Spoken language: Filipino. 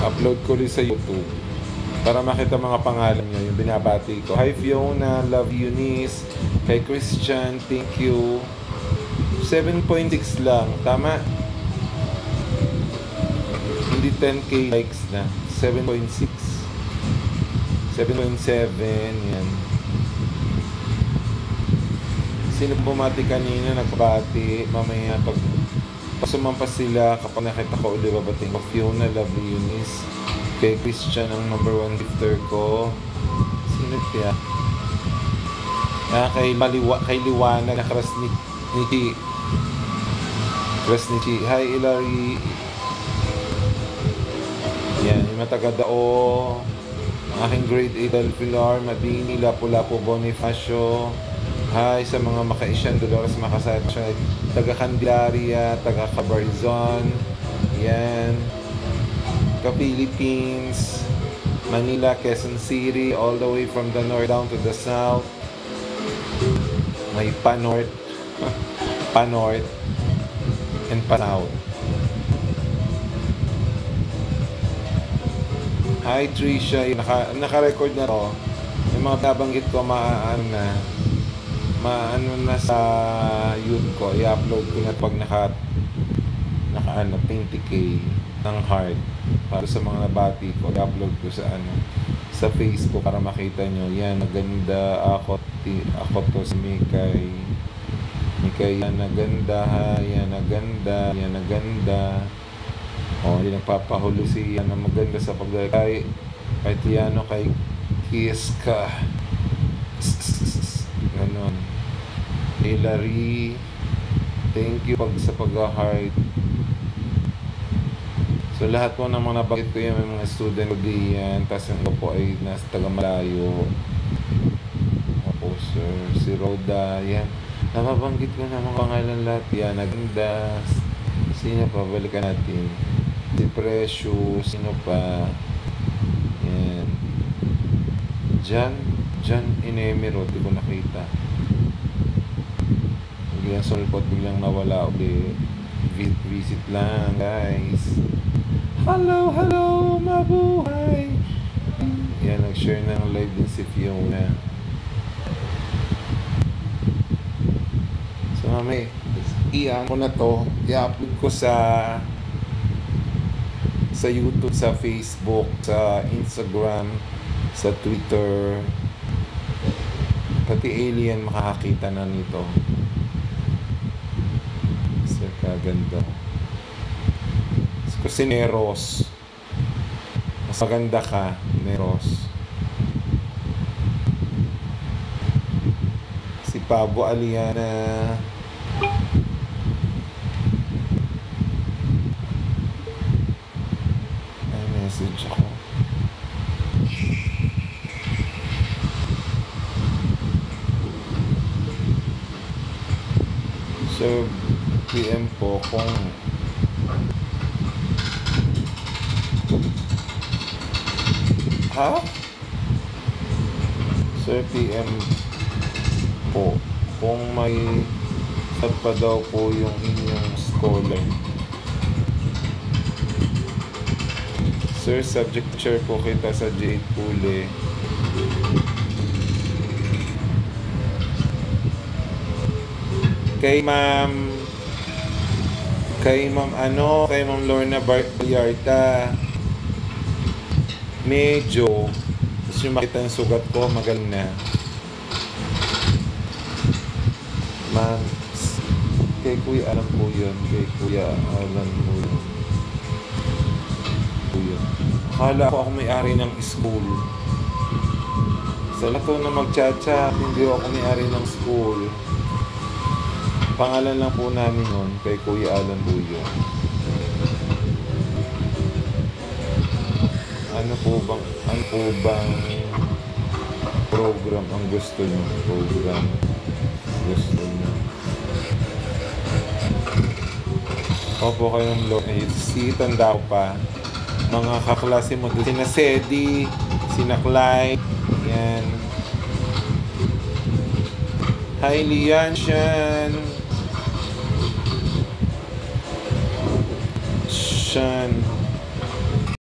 upload ko rin sa YouTube para makita mga pangalan nyo, yung binabati ko. Hi Fiona, love Eunice, kay Christian, thank you. 7.6 lang, tama? Hindi 10k likes na, 7.6, 7.7, yan. Sino bumati kanina, nagbati, mamaya pag sumampas sila, kapag nakita ko ulit babating ko. Fiona, lovely Eunice, kay Christian ang number 1 gifter ko. Sino kaya? Kay Liwanag na Krasniki. Hi Hilary. Yan, yung mataga-dao. Aking grade 8 Pilar, Madini, Lapu-Lapu, Bonifacio. Hi sa mga makaisyan, Dolores Makasatsa, taga Candelaria, taga Cabarzon, yan, ka-Philippines, Manila, Quezon City, all the way from the north down to the south. May pa-north, pa-north, and pa-south. Hi Trisha, naka-record na to. Yung mga nabanggit ko, maano na sa YouTube ko, i-upload ko na pag naka 20k ng heart para sa mga nabati ko, i-upload ko sa Facebook para makita nyo. Yan, maganda ako to si Mikay, yan naganda, yan naganda. Hindi nagpapahulo si yan na maganda sa paglagay kay Tiano, kay Kiska, ganon. Hilary, thank you sa pag-heart. So lahat po ng mga nabanggit ko yan, may mga student ko diyan, tapos yung iba po ay nasa taga-malayo. Opo sir, si Rhoda, yan. Nababanggit ko na mga pangalan lahat yan, naganda. Sino pa? Balikan natin. Si Precious, sino pa? Yan. John Inemiro, di ko nakita. Biglang sulpot, biglang nawala ulit. Visit lang, guys. Hello, mabuhay! Yan, nag-share ng live din si Fiona. So, mamay, iyan ko na to. I-upload ko sa YouTube, sa Facebook, sa Instagram, sa Twitter. Pati alien makakakita na nito. Kaganda. Kasi Neros, mas maganda ka, Neros. Si Pabo Aliana. May message ako. So PM po kung Sir PM po kung may pa daw po yung inyong scholar. Sir, subject chair po kita sa J8 Pule. Kay Ma'am Lorna Vallarta, medyo gusto nyo makita yung sugat ko, magaling na. Ma'am, kay Kuya Alan po yun, akala ko ako may-ari ng school. Sa lato na mag-chat-chat, hindi ako may-ari ng school. Pangalan lang po namin yun, kay Kuya Alan Buyo. Ano po bang program ang gusto nyo? Opo kayo ng Lord. Si tanda ko pa. Mga kaklase mo doon. Sina Sedi, sina Clyde. Yan. Hi, Lian, Shan.